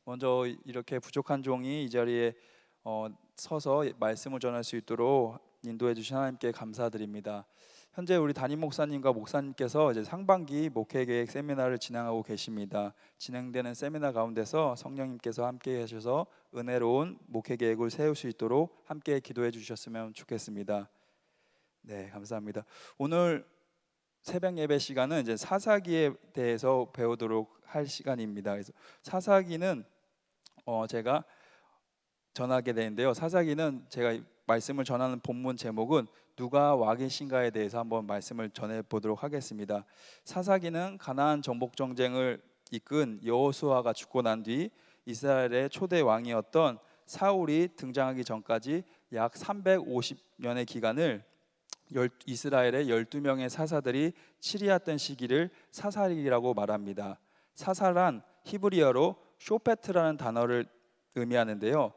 먼저 이렇게 부족한 종이 이 자리에 서서 말씀을 전할 수 있도록 인도해 주신 하나님께 감사드립니다. 현재 우리 담임 목사님과 목사님께서 이제 상반기 목회 계획 세미나를 진행하고 계십니다. 진행되는 세미나 가운데서 성령님께서 함께 하셔서 은혜로운 목회 계획을 세울 수 있도록 함께 기도해 주셨으면 좋겠습니다. 네, 감사합니다. 오늘 새벽 예배 시간은 이제 사사기에 대해서 배우도록 할 시간입니다. 그래서 사사기는 제가 전하게 되는데요. 사사기는 제가 말씀을 전하는 본문 제목은 누가 와 계신가에 대해서 한번 말씀을 전해 보도록 하겠습니다. 사사기는 가나안 정복 전쟁을 이끈 여호수아가 죽고 난 뒤 이스라엘의 초대 왕이었던 사울이 등장하기 전까지 약 350년의 기간을 이스라엘의 12명의 사사들이 치리했던 시기를 사사기라고 말합니다. 사사란 히브리어로 쇼페트라는 단어를 의미하는데요.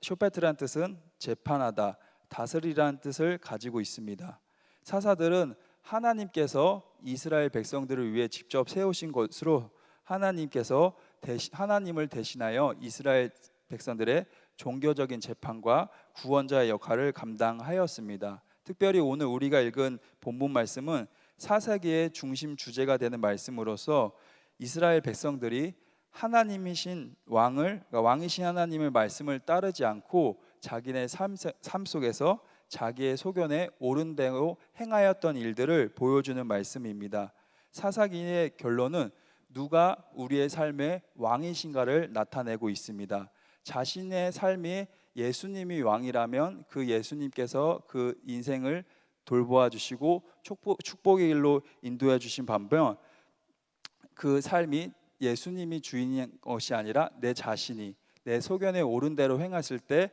쇼페트라는 뜻은 재판하다, 다스리라는 뜻을 가지고 있습니다. 사사들은 하나님께서 이스라엘 백성들을 위해 직접 세우신 것으로 하나님을 대신하여 이스라엘 백성들의 종교적인 재판과 구원자의 역할을 감당하였습니다. 특별히 오늘 우리가 읽은 본문 말씀은 사사기의 중심 주제가 되는 말씀으로서 이스라엘 백성들이 하나님이신 왕이신 하나님의 말씀을 따르지 않고 자기네 삶 속에서 자기의 소견에 옳은 대로 행하였던 일들을 보여주는 말씀입니다. 사사기의 결론은 누가 우리의 삶의 왕이신가를 나타내고 있습니다. 자신의 삶이 예수님이 왕이라면 그 예수님께서 그 인생을 돌보아 주시고 축복의 길로 인도해 주신 반면 그 삶이 예수님이 주인인 것이 아니라 내 자신이 내 소견에 옳은 대로 행했을 때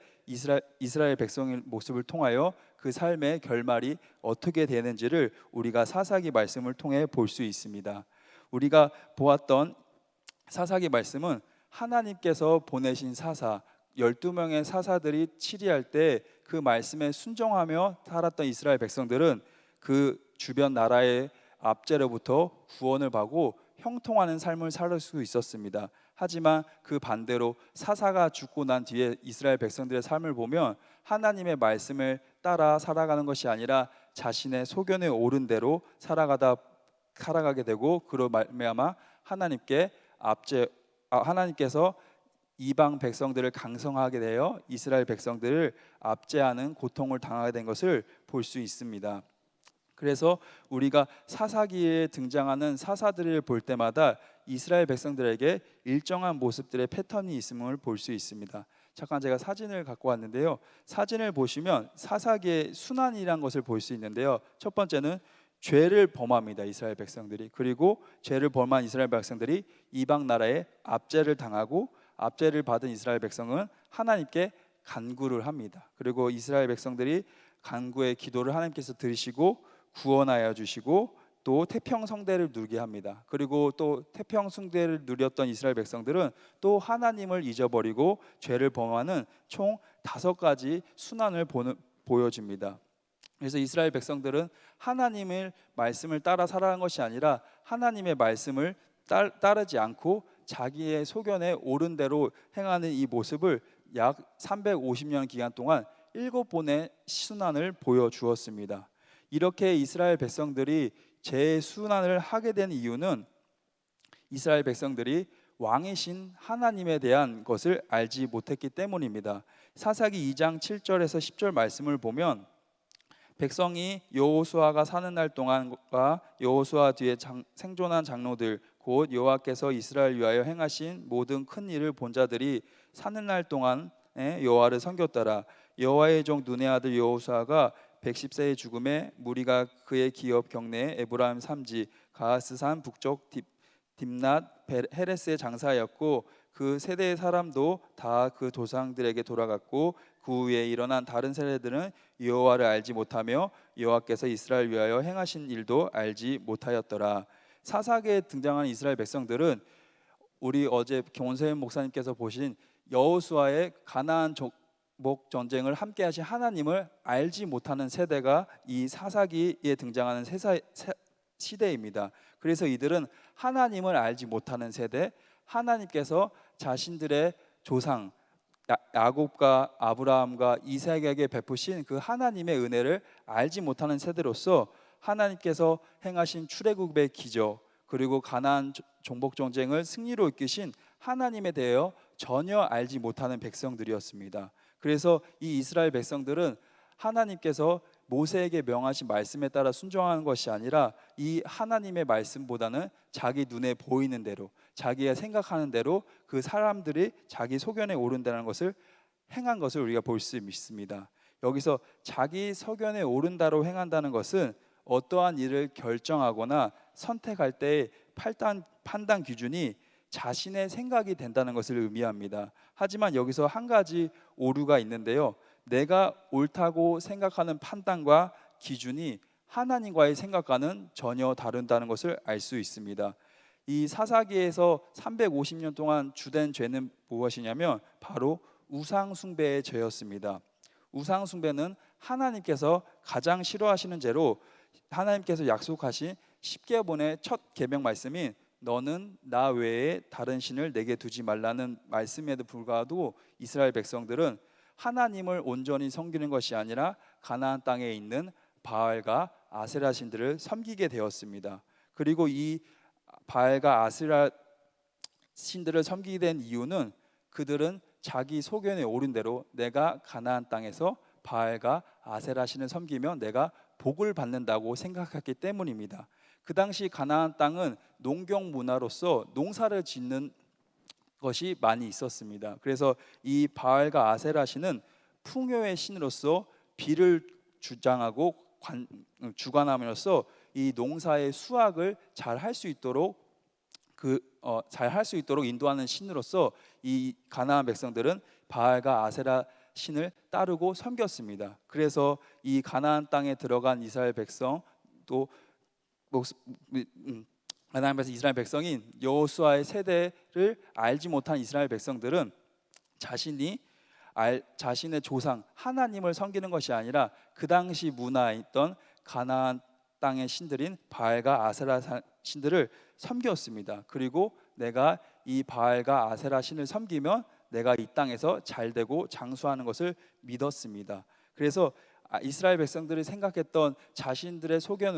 이스라엘 백성의 모습을 통하여 그 삶의 결말이 어떻게 되는지를 우리가 사사기 말씀을 통해 볼 수 있습니다. 우리가 보았던 사사기 말씀은 하나님께서 보내신 사사 12명의 사사들이 치리할 때 그 말씀에 순종하며 살았던 이스라엘 백성들은 그 주변 나라의 압제로부터 구원을 받고 형통하는 삶을 살 수 있었습니다. 하지만 그 반대로 사사가 죽고 난 뒤에 이스라엘 백성들의 삶을 보면 하나님의 말씀을 따라 살아가는 것이 아니라 자신의 소견에 옳은 대로 살아가게 되고 그로 말미암아 하나님께서 이방 백성들을 강성하게 되어 이스라엘 백성들을 압제하는 고통을 당하게 된 것을 볼 수 있습니다. 그래서 우리가 사사기에 등장하는 사사들을 볼 때마다 이스라엘 백성들에게 일정한 모습들의 패턴이 있음을 볼 수 있습니다. 잠깐 제가 사진을 갖고 왔는데요. 사진을 보시면 사사기의 순환이라는 것을 볼 수 있는데요. 첫 번째는 죄를 범합니다. 이스라엘 백성들이. 그리고 죄를 범한 이스라엘 백성들이 이방 나라에 압제를 당하고 압제를 받은 이스라엘 백성은 하나님께 간구를 합니다. 그리고 이스라엘 백성들이 간구의 기도를 하나님께서 들으시고 구원하여 주시고 또 태평성대를 누리게 합니다. 그리고 또 태평성대를 누렸던 이스라엘 백성들은 또 하나님을 잊어버리고 죄를 범하는 총 5가지 순환을 보여줍니다. 그래서 이스라엘 백성들은 하나님의 말씀을 따라 살아가는 것이 아니라 하나님의 말씀을 따르지 않고 자기의 소견에 옳은 대로 행하는 이 모습을 약 350년 기간 동안 7번의 순환을 보여주었습니다. 이렇게 이스라엘 백성들이 재순환을 하게 된 이유는 이스라엘 백성들이 왕이신 하나님에 대한 것을 알지 못했기 때문입니다. 사사기 2장 7절에서 10절 말씀을 보면 백성이 여호수아가 사는 날 동안과 여호수아 뒤에 생존한 장로들 곧 여호와께서 이스라엘 위하여 행하신 모든 큰 일을 본 자들이 사는 날 동안에 여호와를 섬겼더라. 여호와의 종 눈의 아들 여호수아가 110세의 죽음에 무리가 그의 기업 경내에 에브라임 산지 가하스산 북쪽 딥낫 헤레스의 장사였고 그 세대의 사람도 다 그 조상들에게 돌아갔고 그 후에 일어난 다른 세대들은 여호와를 알지 못하며 여호와께서 이스라엘 위하여 행하신 일도 알지 못하였더라. 사사기에 등장하는 이스라엘 백성들은 우리 어제 김원세 목사님께서 보신 여호수아의 가나안 정복 전쟁을 함께 하신 하나님을 알지 못하는 세대가 이 사사기에 등장하는 시대입니다. 그래서 이들은 하나님을 알지 못하는 세대, 하나님께서 자신들의 조상 야곱과 아브라함과 이삭에게 베푸신 그 하나님의 은혜를 알지 못하는 세대로서 하나님께서 행하신 출애굽의 기적, 그리고 가나안 종복 전쟁을 승리로 이끄신 하나님에 대하여 전혀 알지 못하는 백성들이었습니다. 그래서 이 이스라엘 백성들은 하나님께서 모세에게 명하신 말씀에 따라 순종하는 것이 아니라 이 하나님의 말씀보다는 자기 눈에 보이는 대로, 자기가 생각하는 대로 그 사람들이 자기 소견에 오른다는 것을 행한 것을 우리가 볼 수 있습니다. 여기서 자기 소견에 오른다로 행한다는 것은 어떠한 일을 결정하거나 선택할 때의 판단 기준이 자신의 생각이 된다는 것을 의미합니다. 하지만 여기서 한 가지 오류가 있는데요. 내가 옳다고 생각하는 판단과 기준이 하나님과의 생각과는 전혀 다른다는 것을 알 수 있습니다. 이 사사기에서 350년 동안 주된 죄는 무엇이냐면 바로 우상 숭배의 죄였습니다. 우상 숭배는 하나님께서 가장 싫어하시는 죄로 하나님께서 약속하신 십계명의 첫 계명 말씀인 너는 나 외에 다른 신을 내게 두지 말라는 말씀에도 불구하고 이스라엘 백성들은 하나님을 온전히 섬기는 것이 아니라 가나안 땅에 있는 바알과 아세라 신들을 섬기게 되었습니다. 그리고 이 바알과 아세라 신들을 섬기게 된 이유는 그들은 자기 소견에 오른 대로 내가 가나안 땅에서 바알과 아세라 신을 섬기면 내가 복을 받는다고 생각했기 때문입니다. 그 당시 가나안 땅은 농경 문화로서 농사를 짓는 것이 많이 있었습니다. 그래서 이 바알과 아세라 신은 풍요의 신으로서 비를 주장하고 주관함으로써 이 농사의 수확을 잘 할 수 있도록 잘 할 수 있도록 인도하는 신으로서 이 가나안 백성들은 바알과 아세라 신을 따르고 섬겼습니다. 그래서 이 가나안 땅에 들어간 이스라엘 백성 또 하나님께서 이스라엘 백성인 여호수아의 세대를 알지 못한 이스라엘 백성들은 자신의 조상 하나님을 섬기는 것이 아니라 그 당시 문화에 있던 가나안 땅의 신들인 바알과 아세라 신들을 섬겼습니다. 그리고 내가 이 바알과 아세라 신을 섬기면 내가 이 땅에서 잘되고 장수하는 것을 믿었습니다. 그래서 이스라엘 백성들이 생각했던 자신들의 소견에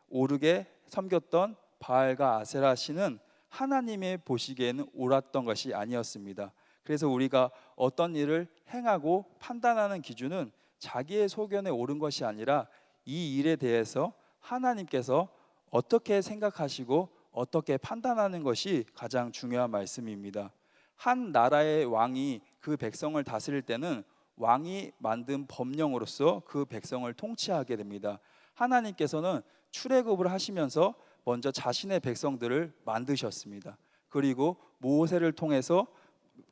오르게 섬겼던 바알과 아세라 신은 하나님의 보시기에는 옳았던 것이 아니었습니다. 그래서 우리가 어떤 일을 행하고 판단하는 기준은 자기의 소견에 옳은 것이 아니라 이 일에 대해서 하나님께서 어떻게 생각하시고 어떻게 판단하는 것이 가장 중요한 말씀입니다. 한 나라의 왕이 그 백성을 다스릴 때는 왕이 만든 법령으로서 그 백성을 통치하게 됩니다. 하나님께서는 출애굽을 하시면서 먼저 자신의 백성들을 만드셨습니다. 그리고 모세를 통해서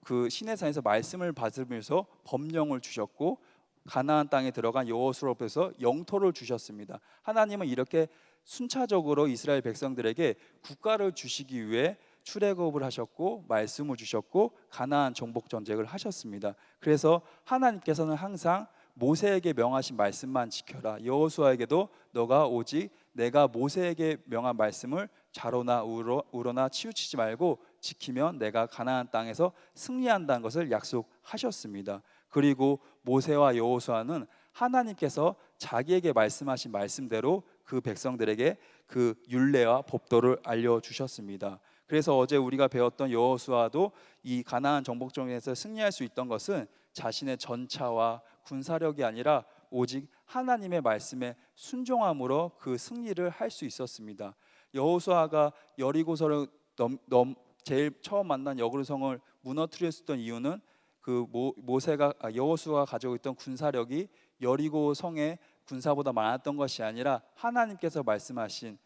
그 시내산에서 말씀을 받으면서 법령을 주셨고 가나안 땅에 들어간 여호수아로부터 영토를 주셨습니다. 하나님은 이렇게 순차적으로 이스라엘 백성들에게 국가를 주시기 위해 출애굽을 하셨고 말씀을 주셨고 가나안 정복 전쟁을 하셨습니다. 그래서 하나님께서는 항상 모세에게 명하신 말씀만 지켜라. 여호수아에게도 너가 오직 내가 모세에게 명한 말씀을 좌로나 우로나 치우치지 말고 지키면 내가 가나안 땅에서 승리한다는 것을 약속하셨습니다. 그리고 모세와 여호수아는 하나님께서 자기에게 말씀하신 말씀대로 그 백성들에게 그 율례와 법도를 알려주셨습니다. 그래서 어제 우리가 배웠던 여호수아도 이 가나안 정복전에서 승리할 수 있던 것은 자신의 전차와 군사력이 아니라 오직 하나님의 말씀에 순종함으로 그 승리를 할 수 있었습니다. 여호수아가 여리고성을 제일 처음 만난 여리고성을 무너뜨렸던 이유는 그 여호수아가 가지고 있던 군사력이 여리고성의 군사보다 많았던 것이 아니라 하나님께서 말씀하신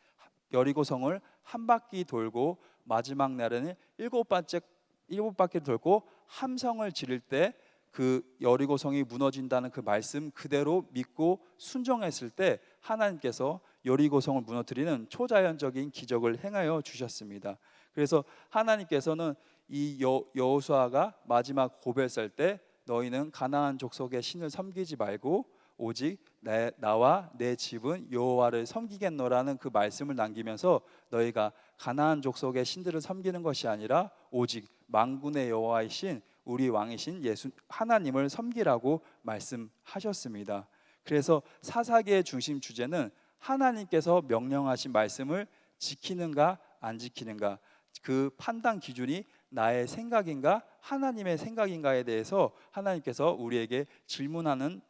여리고성을 한 바퀴 돌고 마지막 날에는 일곱 바퀴 돌고 함성을 지를 때 그 여리고성이 무너진다는 그 말씀 그대로 믿고 순종했을 때 하나님께서 여리고성을 무너뜨리는 초자연적인 기적을 행하여 주셨습니다. 그래서 하나님께서는 이 여호수아가 마지막 고별 살 때 너희는 가나안 족속의 신을 섬기지 말고 오직 나와 내 집은 여호와를 섬기겠노라는 그 말씀을 남기면서 너희가 가나안 족속의 신들을 섬기는 것이 아니라 오직 만군의 여호와이신 우리 왕이신 예수 하나님을 섬기라고 말씀하셨습니다. 그래서 사사기의 중심 주제는 하나님께서 명령하신 말씀을 지키는가 안 지키는가, 그 판단 기준이 나의 생각인가 하나님의 생각인가에 대해서 하나님께서 우리에게 질문하는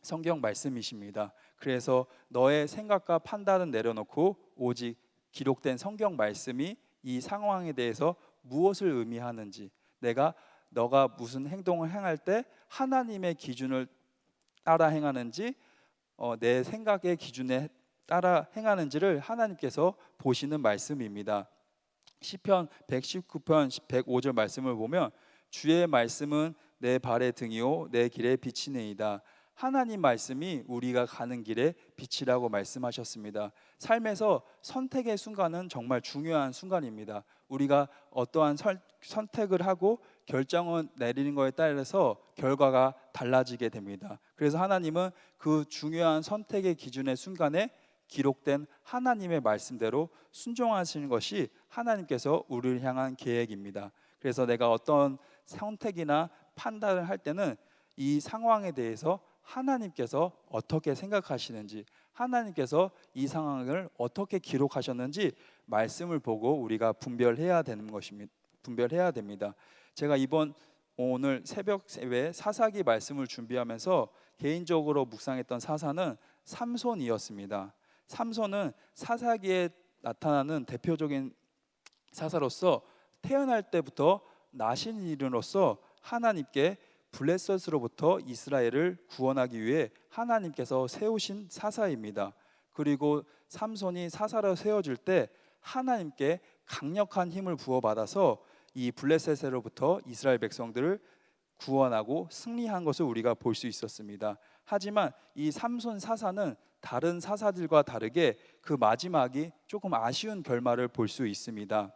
성경 말씀이십니다. 그래서 너의 생각과 판단은 내려놓고 오직 기록된 성경 말씀이 이 상황에 대해서 무엇을 의미하는지, 너가 무슨 행동을 행할 때 하나님의 기준을 따라 행하는지 내 생각의 기준에 따라 행하는지를 하나님께서 보시는 말씀입니다. 시편 119편 105절 말씀을 보면 주의 말씀은 내 발의 등이요 내 길에 비치네이다. 하나님 말씀이 우리가 가는 길에 빛이라고 말씀하셨습니다. 삶에서 선택의 순간은 정말 중요한 순간입니다. 우리가 어떠한 선택을 하고 결정을 내리는 것에 따라서 결과가 달라지게 됩니다. 그래서 하나님은 그 중요한 선택의 기준의 순간에 기록된 하나님의 말씀대로 순종하시는 것이 하나님께서 우리를 향한 계획입니다. 그래서 내가 어떤 선택이나 판단을 할 때는 이 상황에 대해서 하나님께서 어떻게 생각하시는지, 하나님께서 이 상황을 어떻게 기록하셨는지 말씀을 보고 우리가 분별해야 되는 것입니다. 분별해야 됩니다. 제가 오늘 새벽 예배 사사기 말씀을 준비하면서 개인적으로 묵상했던 사사는 삼손이었습니다. 삼손은 사사기에 나타나는 대표적인 사사로서 태어날 때부터 나신인으로서 하나님께 블레셋으로부터 이스라엘을 구원하기 위해 하나님께서 세우신 사사입니다. 그리고 삼손이 사사로 세워질 때 하나님께 강력한 힘을 부어받아서 이 블레셋으로부터 이스라엘 백성들을 구원하고 승리한 것을 우리가 볼 수 있었습니다. 하지만 이 삼손 사사는 다른 사사들과 다르게 그 마지막이 조금 아쉬운 결말을 볼 수 있습니다.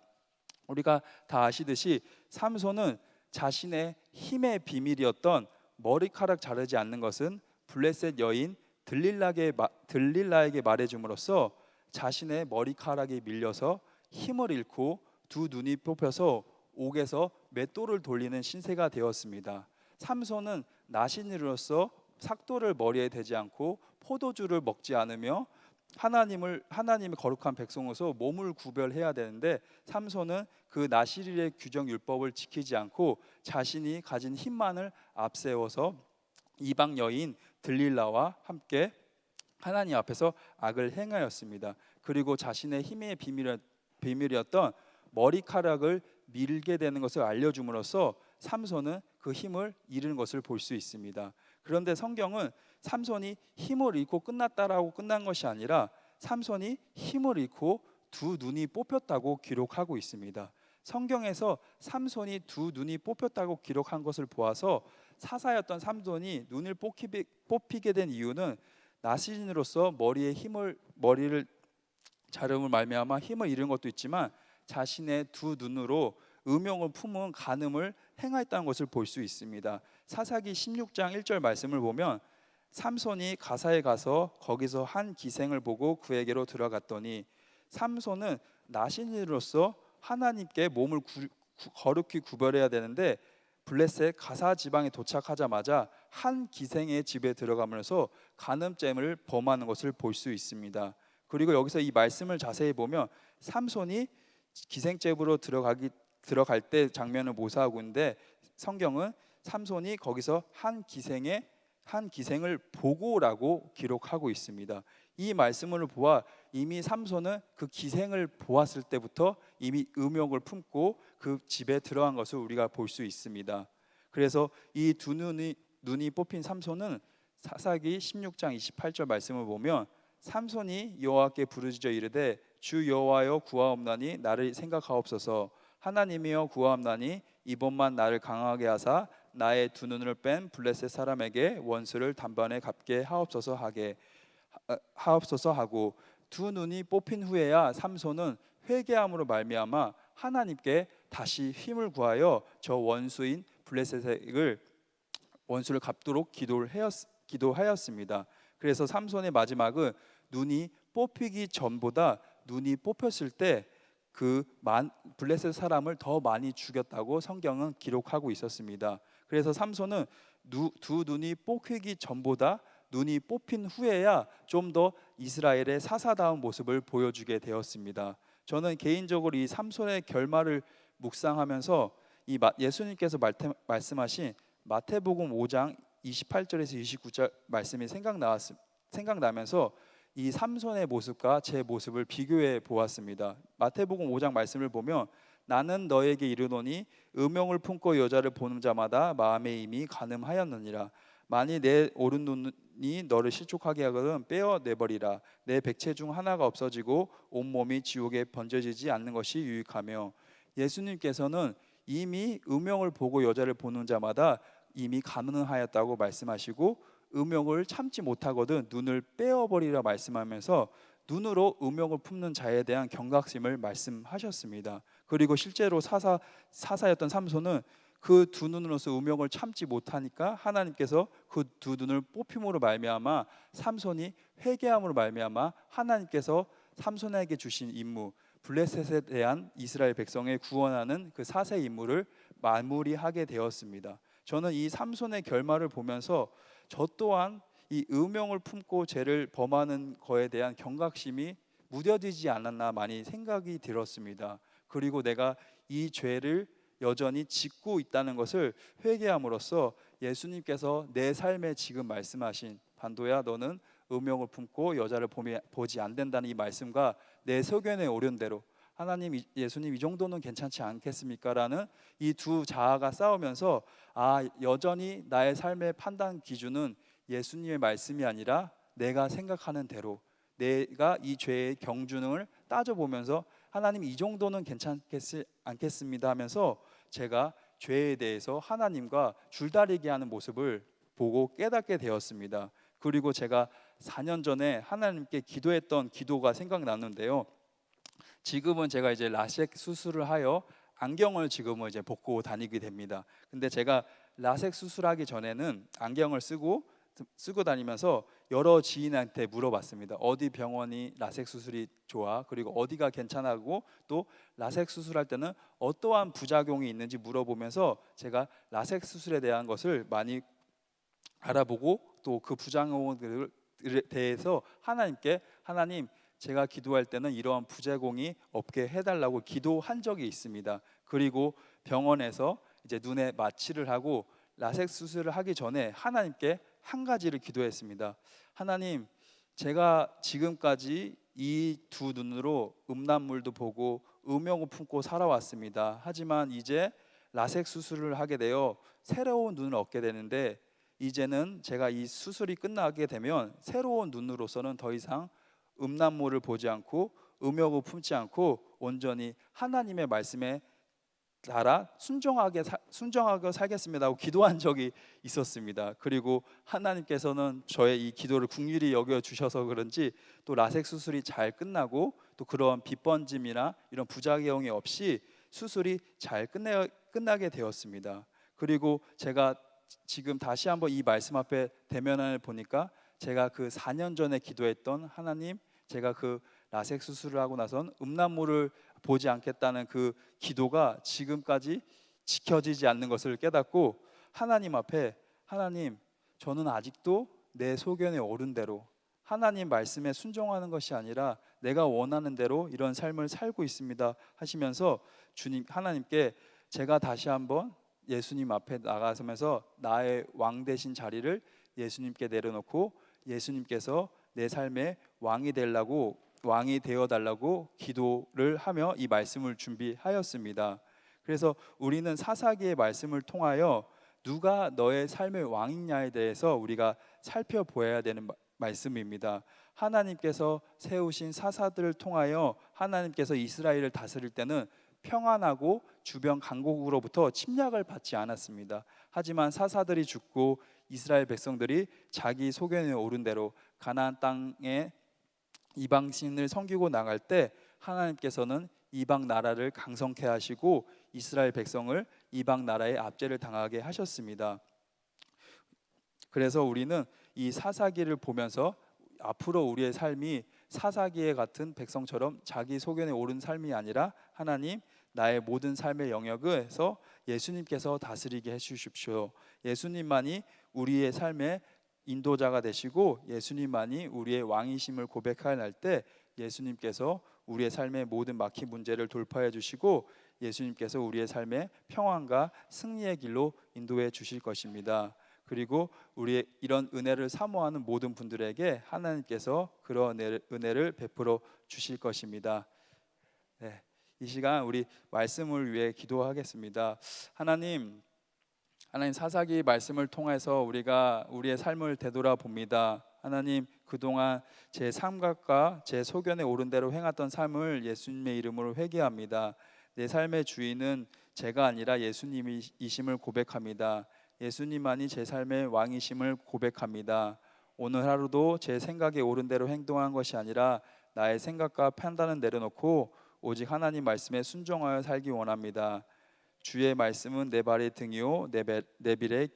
우리가 다 아시듯이 삼손은 자신의 힘의 비밀이었던 머리카락 자르지 않는 것은 블레셋 여인 들릴라에게 말해줌으로써 자신의 머리카락이 밀려서 힘을 잃고 두 눈이 뽑혀서 옥에서 맷돌을 돌리는 신세가 되었습니다. 삼손은 나신으로서 삭도를 머리에 대지 않고 포도주를 먹지 않으며 하나님의 거룩한 백성으로서 몸을 구별해야 되는데 삼손은 그 나실일의 규정 율법을 지키지 않고 자신이 가진 힘만을 앞세워서 이방 여인 들릴라와 함께 하나님 앞에서 악을 행하였습니다. 그리고 자신의 힘의 비밀이었던 머리카락을 밀게 되는 것을 알려줌으로써 삼손은 그 힘을 잃은 것을 볼 수 있습니다. 그런데 성경은 삼손이 힘을 잃고 끝났다라고 끝난 것이 아니라 삼손이 힘을 잃고 두 눈이 뽑혔다고 기록하고 있습니다. 성경에서 삼손이 두 눈이 뽑혔다고 기록한 것을 보아서 사사였던 삼손이 눈을 뽑히게 된 이유는 나시인으로서 머리를 자름을 말미암아 힘을 잃은 것도 있지만 자신의 두 눈으로 음욕을 품은 간음을 행하였다는 것을 볼 수 있습니다. 사사기 16장 1절 말씀을 보면 삼손이 가사에 가서 거기서 한 기생을 보고 그에게로 들어갔더니 삼손은 나신인으로서 하나님께 몸을 거룩히 구별해야 되는데 블레셋 가사 지방에 도착하자마자 한 기생의 집에 들어가면서 간음죄를 범하는 것을 볼 수 있습니다. 그리고 여기서 이 말씀을 자세히 보면 삼손이 기생집으로 들어갈 때 장면을 모사하고 있는데 성경은 삼손이 거기서 한 기생을 보고라고 기록하고 있습니다. 이 말씀을 보아 이미 삼손은 그 기생을 보았을 때부터 이미 음욕을 품고 그 집에 들어간 것을 우리가 볼 수 있습니다. 그래서 이 두 눈이 뽑힌 삼손은 사사기 16장 28절 말씀을 보면 삼손이 여호와께 부르짖어 이르되 주 여호와여 구하옵나니 나를 생각하옵소서. 하나님이여 구하옵나니 이번만 나를 강하게 하사 나의 두 눈을 뺀 블레셋 사람에게 원수를 단번에 갚게 하옵소서 하고 두 눈이 뽑힌 후에야 삼손은 회개함으로 말미암아 하나님께 다시 힘을 구하여 저 원수인 블레셋을 원수를 갚도록 기도하였습니다. 그래서 삼손의 마지막은 눈이 뽑히기 전보다 눈이 뽑혔을 때 그 블레셋 사람을 더 많이 죽였다고 성경은 기록하고 있었습니다. 그래서 삼손은 두 눈이 뽑히기 전보다 눈이 뽑힌 후에야 좀 더 이스라엘의 사사다운 모습을 보여주게 되었습니다. 저는 개인적으로 이 삼손의 결말을 묵상하면서 예수님께서 말씀하신 마태복음 5장 28절에서 29절 말씀이 생각나면서 이 삼손의 모습과 제 모습을 비교해 보았습니다. 마태복음 5장 말씀을 보면 나는 너에게 이르노니 음욕을 품고 여자를 보는 자마다 마음에 이미 간음하였느니라. 만일 내 오른 눈이 너를 실족하게 하거든 빼어내버리라. 내 백체 중 하나가 없어지고 온몸이 지옥에 번져지지 않는 것이 유익하며. 예수님께서는 이미 음욕을 보고 여자를 보는 자마다 이미 간음하였다고 말씀하시고 음욕을 참지 못하거든 눈을 빼어버리라 말씀하면서 눈으로 음욕을 품는 자에 대한 경각심을 말씀하셨습니다. 그리고 실제로 사사였던 삼손은 그 두 눈으로서 음욕을 참지 못하니까 하나님께서 그 두 눈을 뽑힘으로 말미암아 삼손이 회개함으로 말미암아 하나님께서 삼손에게 주신 임무, 블레셋에 대한 이스라엘 백성을 구원하는 그 사세 임무를 마무리하게 되었습니다. 저는 이 삼손의 결말을 보면서 저 또한 이 음욕을 품고 죄를 범하는 거에 대한 경각심이 무뎌지지 않았나 많이 생각이 들었습니다. 그리고 내가 이 죄를 여전히 짓고 있다는 것을 회개함으로써 예수님께서 내 삶에 지금 말씀하신 반도야 너는 음욕을 품고 여자를 보지 안 된다는 이 말씀과 내 소견에 오른 대로 하나님 예수님 이 정도는 괜찮지 않겠습니까? 라는 이 두 자아가 싸우면서 여전히 나의 삶의 판단 기준은 예수님의 말씀이 아니라 내가 생각하는 대로 내가 이 죄의 경중을 따져보면서 하나님 이 정도는 괜찮겠지 않겠습니다 하면서 제가 죄에 대해서 하나님과 줄다리기 하는 모습을 보고 깨닫게 되었습니다. 그리고 제가 4년 전에 하나님께 기도했던 기도가 생각나는데요. 지금은 제가 이제 라섹 수술을 하여 안경을 지금은 이제 벗고 다니게 됩니다. 근데 제가 라섹 수술하기 전에는 안경을 쓰고 다니면서 여러 지인한테 물어봤습니다. 어디 병원이 라섹 수술이 좋아? 그리고 어디가 괜찮아고 또 라섹 수술할 때는 어떠한 부작용이 있는지 물어보면서 제가 라섹 수술에 대한 것을 많이 알아보고 또 그 부작용들에 대해서 하나님 제가 기도할 때는 이러한 부작용이 없게 해달라고 기도한 적이 있습니다. 그리고 병원에서 이제 눈에 마취를 하고 라섹 수술을 하기 전에 하나님께 한 가지를 기도했습니다. 하나님, 제가 지금까지 이 두 눈으로 음란물도 보고 음욕을 품고 살아왔습니다. 하지만 이제 라섹 수술을 하게 되어 새로운 눈을 얻게 되는데 이제는 제가 이 수술이 끝나게 되면 새로운 눈으로서는 더 이상 음란물을 보지 않고 음욕을 품지 않고 온전히 하나님의 말씀에 따라 순종하게 살겠습니다 하고 기도한 적이 있었습니다. 그리고 하나님께서는 저의 이 기도를 긍휼히 여겨 주셔서 그런지 또 라섹 수술이 잘 끝나고 또 그런 빛번짐이나 이런 부작용이 없이 수술이 잘 끝나게 되었습니다. 그리고 제가 지금 다시 한번 이 말씀 앞에 대면을 보니까 제가 그 4년 전에 기도했던 하나님, 제가 그 라섹 수술을 하고 나선 음란물을 보지 않겠다는 그 기도가 지금까지 지켜지지 않는 것을 깨닫고 하나님 앞에 하나님, 저는 아직도 내 소견에 오른 대로 하나님 말씀에 순종하는 것이 아니라 내가 원하는 대로 이런 삶을 살고 있습니다 하시면서 하나님께 제가 다시 한번 예수님 앞에 나가서면서 나의 왕 되신 자리를 예수님께 내려놓고 예수님께서 내 삶의 왕이 되어 달라고 기도를 하며 이 말씀을 준비하였습니다. 그래서 우리는 사사기의 말씀을 통하여 누가 너의 삶의 왕이냐에 대해서 우리가 살펴보아야 되는 말씀입니다. 하나님께서 세우신 사사들을 통하여 하나님께서 이스라엘을 다스릴 때는 평안하고 주변 강국으로부터 침략을 받지 않았습니다. 하지만 사사들이 죽고 이스라엘 백성들이 자기 소견에 오른 대로 가나안 땅에 이방신을 섬기고 나갈 때 하나님께서는 이방 나라를 강성케 하시고 이스라엘 백성을 이방 나라의 압제를 당하게 하셨습니다. 그래서 우리는 이 사사기를 보면서 앞으로 우리의 삶이 사사기에 같은 백성처럼 자기 소견에 옳은 삶이 아니라 하나님, 나의 모든 삶의 영역에서 예수님께서 다스리게 해주십시오. 예수님만이 우리의 삶의 인도자가 되시고 예수님만이 우리의 왕이심을 고백할 때 예수님께서 우리의 삶의 모든 막힌 문제를 돌파해 주시고 예수님께서 우리의 삶의 평안과 승리의 길로 인도해 주실 것입니다. 그리고 우리의 이런 은혜를 사모하는 모든 분들에게 하나님께서 그런 은혜를 베풀어 주실 것입니다. 네, 이 시간 우리 말씀을 위해 기도하겠습니다. 하나님, 사사기 말씀을 통해서 우리가 우리의 삶을 되돌아봅니다. 하나님, 그동안 제 삶각과 제 소견에 옳은 대로 행했던 삶을 예수님의 이름으로 회개합니다. 내 삶의 주인은 제가 아니라 예수님이심을 고백합니다. 예수님만이 제 삶의 왕이심을 고백합니다. 오늘 하루도 제 생각에 옳은 대로 행동한 것이 아니라 나의 생각과 판단은 내려놓고 오직 하나님 말씀에 순종하여 살기 원합니다. 주의 말씀은 내 발의 등이요 내 발의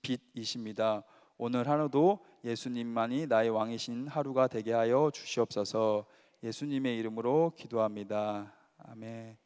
빛이십니다. 오늘 하루도 예수님만이 나의 왕이신 하루가 되게 하여 주시옵소서. 예수님의 이름으로 기도합니다. 아멘.